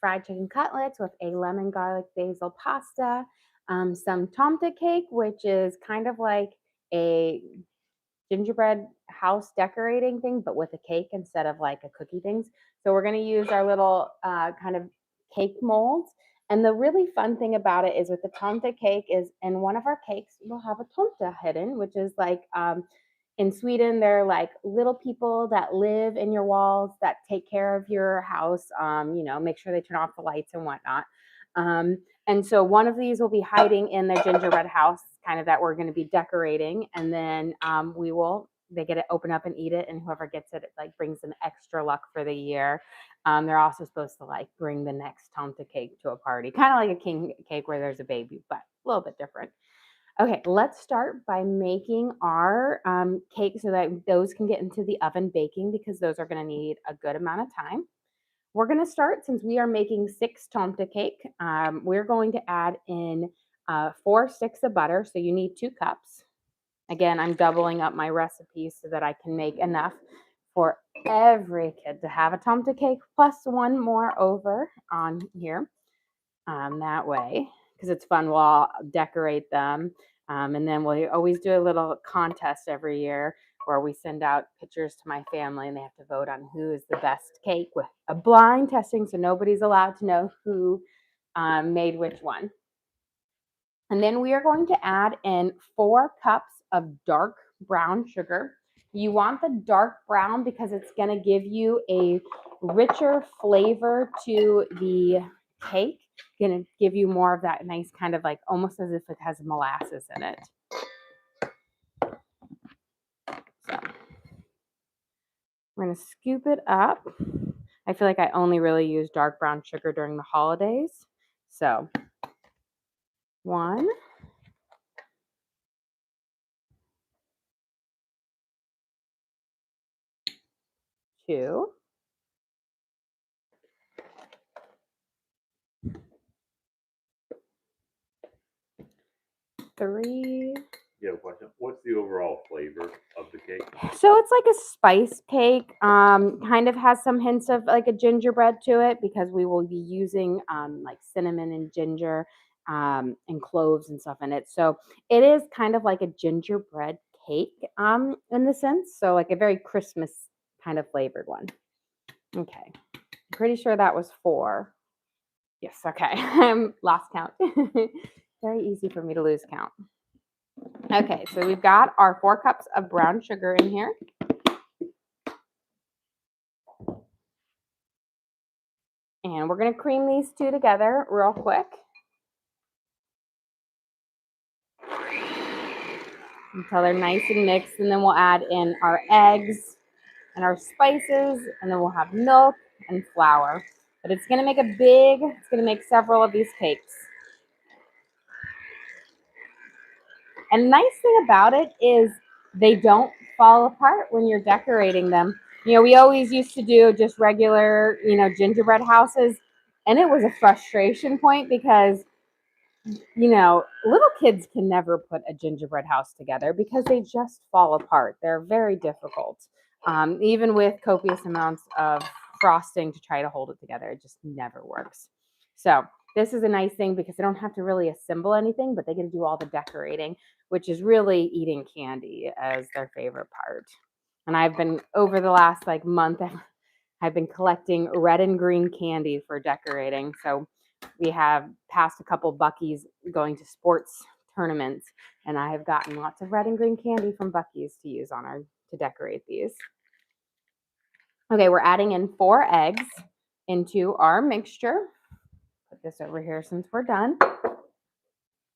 fried chicken cutlets with a lemon garlic basil pasta, some Tomte cake, which is kind of like a gingerbread house decorating thing, but with a cake instead of like a cookie things. So we're going to use our little kind of cake molds. And the really fun thing about it is with the tomte cake is in one of our cakes, we'll have a tomte hidden, which is like in Sweden, they're like little people that live in your walls that take care of your house, make sure they turn off the lights and whatnot. And so one of these will be hiding in the gingerbread house, kind of that we're going to be decorating. And then they get to open up and eat it. And whoever gets it, it like brings them extra luck for the year. They're also supposed to like bring the next tomte cake to a party, kind of like a king cake where there's a baby, but a little bit different. Okay, let's start by making our cake so that those can get into the oven baking because those are going to need a good amount of time. We're going to start, since we are making 6 tomte cake, we're going to add in 4 sticks of butter. So you need 2 cups. Again, I'm doubling up my recipes so that I can make enough for every kid to have a tomte cake plus one more over on here. That way, because it's fun, we'll all decorate them. And then we always do a little contest every year where we send out pictures to my family and they have to vote on who is the best cake with a blind testing, so nobody's allowed to know who made which one. And then we are going to add in 4 cups of dark brown sugar. You want the dark brown because it's going to give you a richer flavor to the cake. Going to give you more of that nice kind of like almost as if it has molasses in it. So we're going to scoop it up. I feel like I only really use dark brown sugar during the holidays. So 1, 2, 3. You have a question? What's the overall flavor of the cake? So it's like a spice cake. Kind of has some hints of like a gingerbread to it because we will be using like cinnamon and ginger and cloves and stuff in it. So it is kind of like a gingerbread cake in the sense. So like a very Christmas kind of flavored one. Okay. I'm pretty sure that was 4. Yes, okay. I'm lost count. Very easy for me to lose count. Okay, so we've got our 4 cups of brown sugar in here. And we're going to cream these 2 together real quick. Until they're nice and mixed. And then we'll add in our eggs and our spices. And then we'll have milk and flour. But it's going to make several of these cakes. And the nice thing about it is they don't fall apart when you're decorating them. We always used to do just regular, gingerbread houses. And it was a frustration point because, little kids can never put a gingerbread house together because they just fall apart. They're very difficult. Even with copious amounts of frosting to try to hold it together, it just never works. So this is a nice thing because they don't have to really assemble anything, but they get to do all the decorating, which is really eating candy as their favorite part. And I've been, over the last month, I've been collecting red and green candy for decorating. So we have passed a couple Buc-ee's going to sports tournaments, and I have gotten lots of red and green candy from Buc-ee's to use to decorate these. Okay, we're adding in 4 eggs into our mixture. Put this over here since we're done.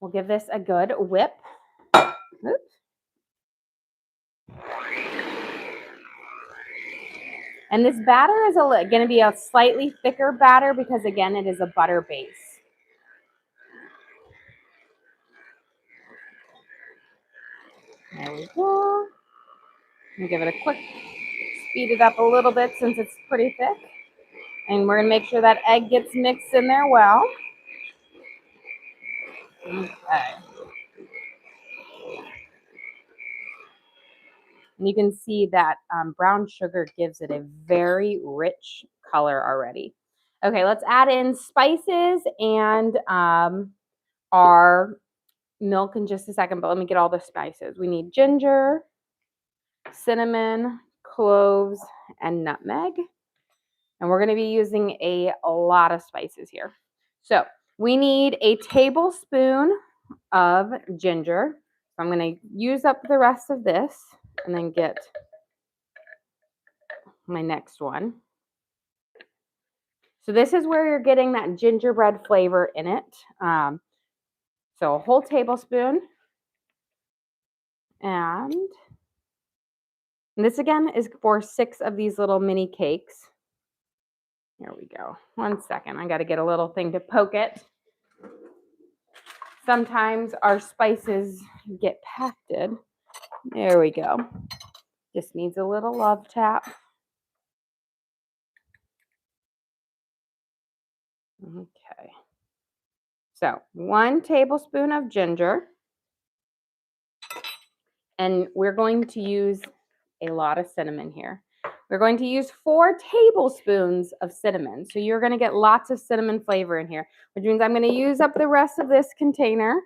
We'll give this a good whip. Oops. And this batter is going to be a slightly thicker batter because, again, it is a butter base. There we go. I'm give it a quick, speed it up a little bit since it's pretty thick. And we're going to make sure that egg gets mixed in there well. Okay. And you can see that brown sugar gives it a very rich color already. Okay, let's add in spices and our milk in just a second, but let me get all the spices. We need ginger, cinnamon, cloves, and nutmeg. And we're going to be using a lot of spices here. So we need a tablespoon of ginger. I'm going to use up the rest of this and then get my next one. So this is where you're getting that gingerbread flavor in it. So a whole tablespoon. And this again is for 6 of these little mini cakes. Here we go. 1 second. I got to get a little thing to poke it. Sometimes our spices get pacted. There we go. Just needs a little love tap. Okay. So 1 tablespoon of ginger. And we're going to use a lot of cinnamon here. We're going to use 4 tablespoons of cinnamon. So you're going to get lots of cinnamon flavor in here, which means I'm going to use up the rest of this container.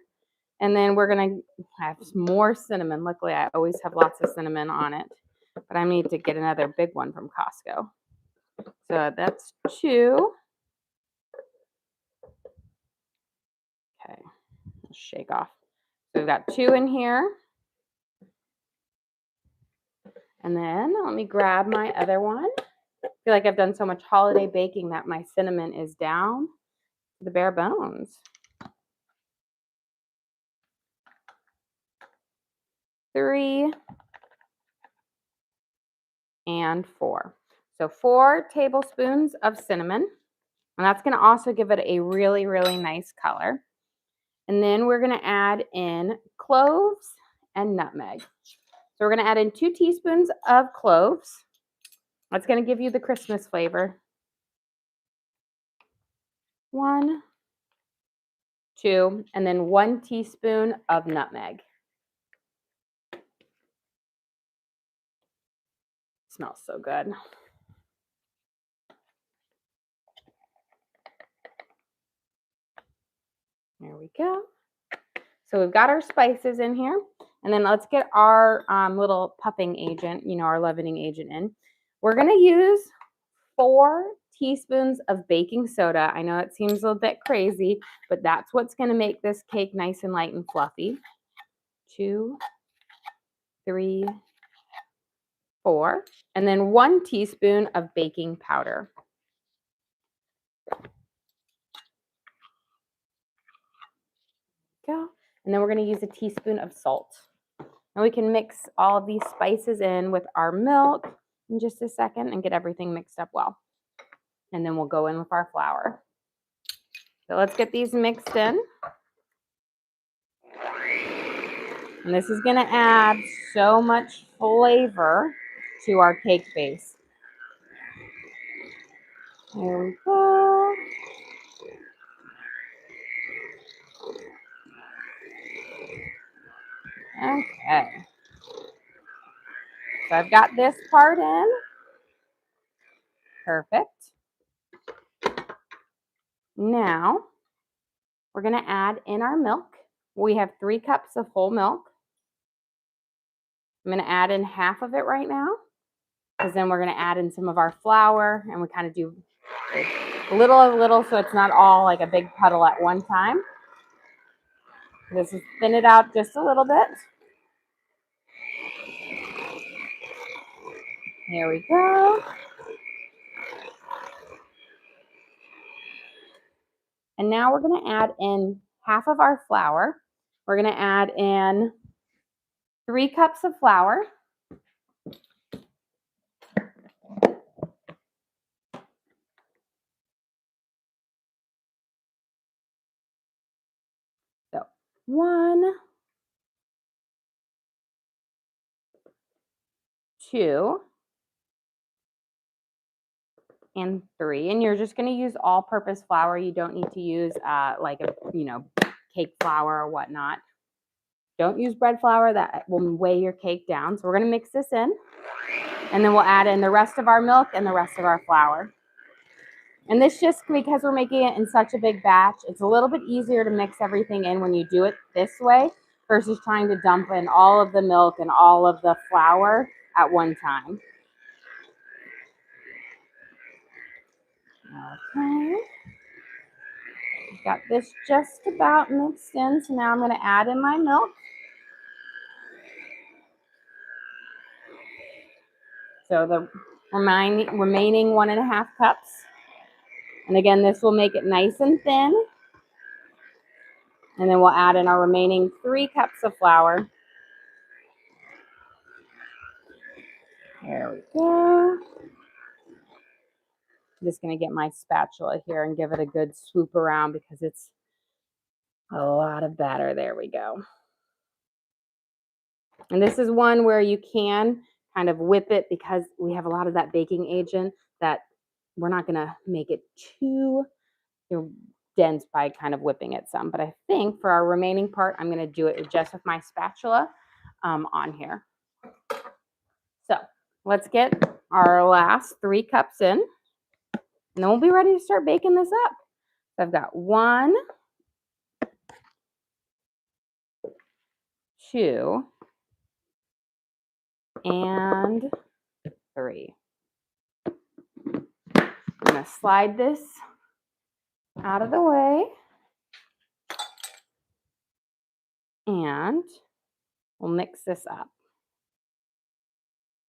And then we're going to have more cinnamon. Luckily, I always have lots of cinnamon on it. But I need to get another big one from Costco. So that's 2. Okay, let's shake off. So we've got 2 in here. And then let me grab my other one. I feel like I've done so much holiday baking that my cinnamon is down to the bare bones. 3 and 4. So 4 tablespoons of cinnamon. And that's going to also give it a really, really nice color. And then we're going to add in cloves and nutmeg. So we're going to add in 2 teaspoons of cloves. That's going to give you the Christmas flavor. 1, 2, and then 1 teaspoon of nutmeg. Smells so good. There we go. So we've got our spices in here. And then let's get our little puffing agent, our leavening agent in. We're going to use 4 teaspoons of baking soda. I know it seems a little bit crazy, but that's what's going to make this cake nice and light and fluffy. 2, 3, 4. And then 1 teaspoon of baking powder. Go. And then we're going to use a teaspoon of salt. And we can mix all of these spices in with our milk in just a second and get everything mixed up well. And then we'll go in with our flour. So let's get these mixed in. And this is going to add so much flavor to our cake base. There we go. Okay. So I've got this part in. Perfect. Now we're going to add in our milk. We have 3 cups of whole milk. I'm going to add in half of it right now, because then we're going to add in some of our flour, and we kind of do a little so it's not all like a big puddle at one time. This is thin it out just a little bit. Here we go. And now we're going to add in half of our flour. We're going to add in 3 cups of flour. So 1, 2, and 3. And you're just going to use all-purpose flour. You don't need to use like a cake flour or whatnot. Don't use bread flour. That will weigh your cake down. So we're going to mix this in, and then we'll add in the rest of our milk and the rest of our flour. And this just because we're making it in such a big batch, it's a little bit easier to mix everything in when you do it this way versus trying to dump in all of the milk and all of the flour at one time. Okay. Got this just about mixed in, so now I'm going to add in my milk. So the remaining 1.5 cups. And again, this will make it nice and thin. And then we'll add in our remaining 3 cups of flour. There we go. I'm just going to get my spatula here and give it a good swoop around because it's a lot of batter. There we go. And this is one where you can kind of whip it because we have a lot of that baking agent that we're not going to make it too dense by kind of whipping it some. But I think for our remaining part, I'm going to do it just with my spatula on here. So let's get our last 3 cups in, and then we'll be ready to start baking this up. So I've got 1, 2, and 3. I'm going to slide this out of the way, and we'll mix this up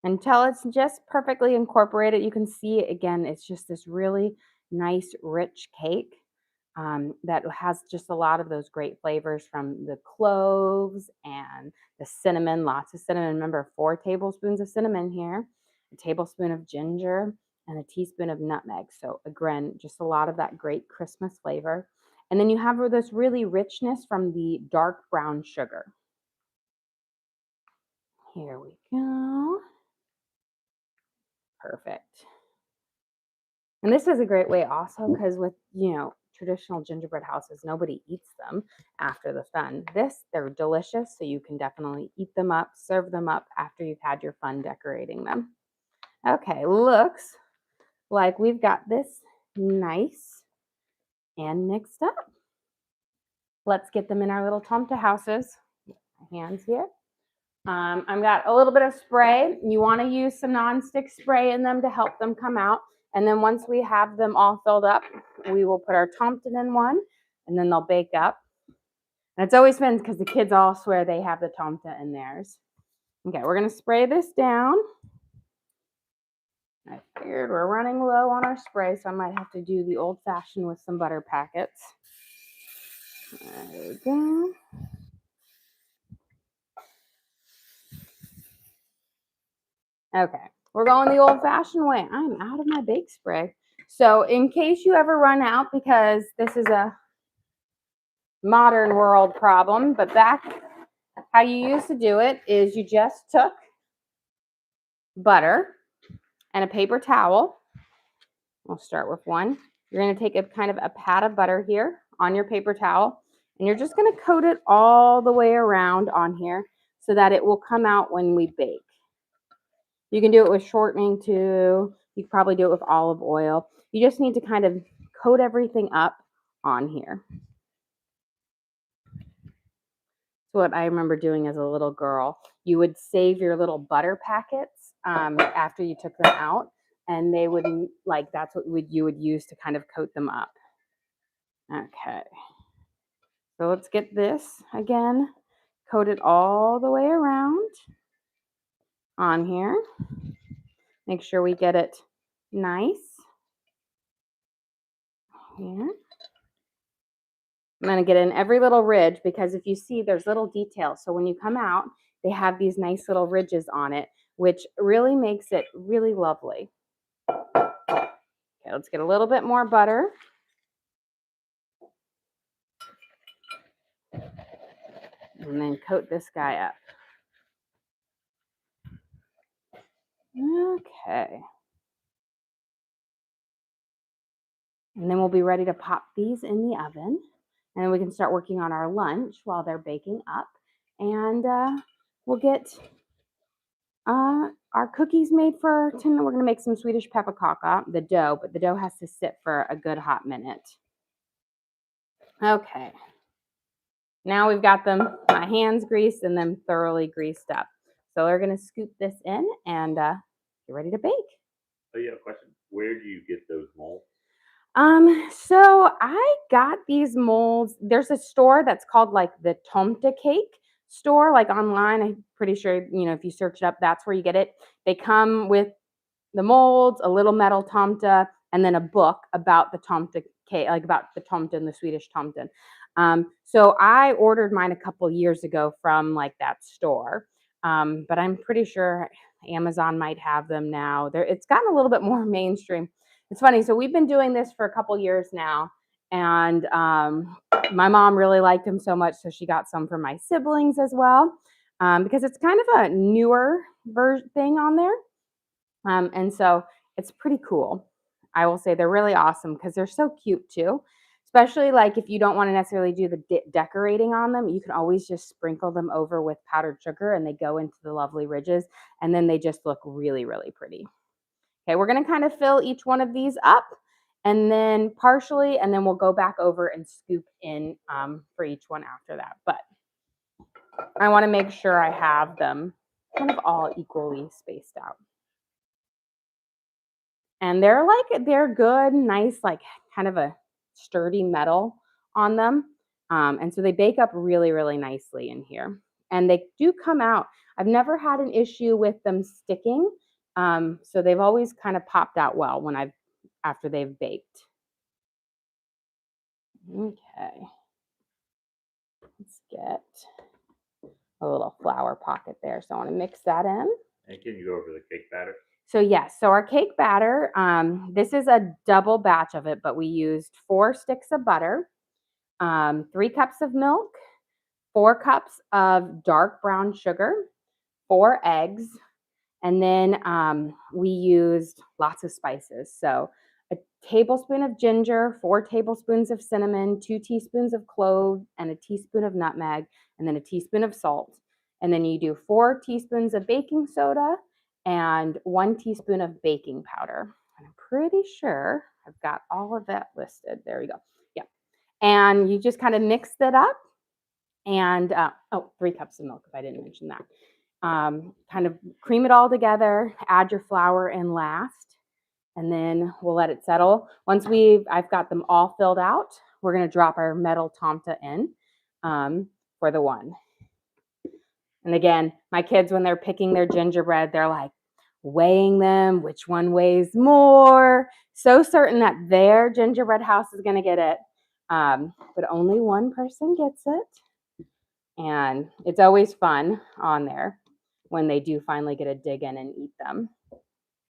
until it's just perfectly incorporated. You can see, again, it's just this really nice, rich cake that has just a lot of those great flavors from the cloves and the cinnamon, lots of cinnamon. Remember, 4 tablespoons of cinnamon here, a tablespoon of ginger, and a teaspoon of nutmeg. So again, just a lot of that great Christmas flavor. And then you have this really richness from the dark brown sugar. Here we go. Perfect. And this is a great way also because with, traditional gingerbread houses, nobody eats them after the fun. They're delicious, so you can definitely eat them up, serve them up after you've had your fun decorating them. Okay, looks like we've got this nice and mixed up. Let's get them in our little Tomte houses. My hands here. I've got a little bit of spray. You want to use some nonstick spray in them to help them come out. And then once we have them all filled up, we will put our Tomte in one, and then they'll bake up. And it's always fun because the kids all swear they have the Tomte in theirs. Okay, we're going to spray this down. I figured we're running low on our spray, so I might have to do the old-fashioned with some butter packets. There we go. Okay, we're going the old-fashioned way. I'm out of my bake spray. So in case you ever run out, because this is a modern world problem, but back how you used to do it is you just took butter and a paper towel. We'll start with one. You're going to take a kind of a pat of butter here on your paper towel, and you're just going to coat it all the way around on here so that it will come out when we bake. You can do it with shortening too. You can probably do it with olive oil. You just need to kind of coat everything up on here. What I remember doing as a little girl. You would save your little butter packets after you took them out, and they would, that's what you would use to kind of coat them up. Okay. So let's get this again coated all the way around on here. Make sure we get it nice here. I'm going to get in every little ridge because if you see, there's little details. So when you come out, they have these nice little ridges on it, which really makes it really lovely. Okay, let's get a little bit more butter. And then coat this guy up. Okay. And then we'll be ready to pop these in the oven. And then we can start working on our lunch while they're baking up. And we'll get our cookies made for tonight. We're going to make some Swedish pepperkaka, the dough, but the dough has to sit for a good hot minute. Okay. Now we've got them, my hands greased and them thoroughly greased up. So we're going to scoop this in and get ready to bake. Oh, yeah, question. Where do you get those molds? So I got these molds. There's a store that's called like the Tomte cake store, like online. I'm pretty sure, if you search it up, that's where you get it. They come with the molds, a little metal tomte, and then a book about the tomte cake, like about the tomten, the Swedish tomten. So I ordered mine a couple years ago from like that store, but I'm pretty sure Amazon might have them now. It's gotten a little bit more mainstream. It's funny. So we've been doing this for a couple years now, and my mom really liked them so much, so she got some for my siblings as well, because it's kind of a newer thing on there. And so it's pretty cool. I will say they're really awesome because they're so cute too. Especially like if you don't want to necessarily do the decorating on them, you can always just sprinkle them over with powdered sugar and they go into the lovely ridges and then they just look really, really pretty. Okay, we're going to kind of fill each one of these up and then partially, and then we'll go back over and scoop in for each one after that. But I want to make sure I have them kind of all equally spaced out. And they're good, nice, like kind of a sturdy metal on them. And so they bake up really, really nicely in here. And they do come out. I've never had an issue with them sticking. So they've always kind of popped out well after they've baked. Okay. Let's get a little flour pocket there. So I want to mix that in. And can you go over the cake batter? So yes, so our cake batter, this is a double batch of it, but we used 4 sticks of butter, 3 cups of milk, 4 cups of dark brown sugar, 4 eggs, and then we used lots of spices. So a tablespoon of ginger, 4 tablespoons of cinnamon, 2 teaspoons of clove, and a teaspoon of nutmeg, and then a teaspoon of salt. And then you do 4 teaspoons of baking soda and 1 teaspoon of baking powder. And I'm pretty sure I've got all of that listed. There we go. Yeah. And you just kind of mix it up. And 3 cups of milk, if I didn't mention that. Kind of cream it all together, add your flour in last, and then we'll let it settle. Once I've got them all filled out, we're going to drop our metal tomte in for the one. And again, my kids, when they're picking their gingerbread, they're like weighing them, which one weighs more, so certain that their gingerbread house is going to get it. But only one person gets it. And it's always fun on there when they do finally get a dig in and eat them.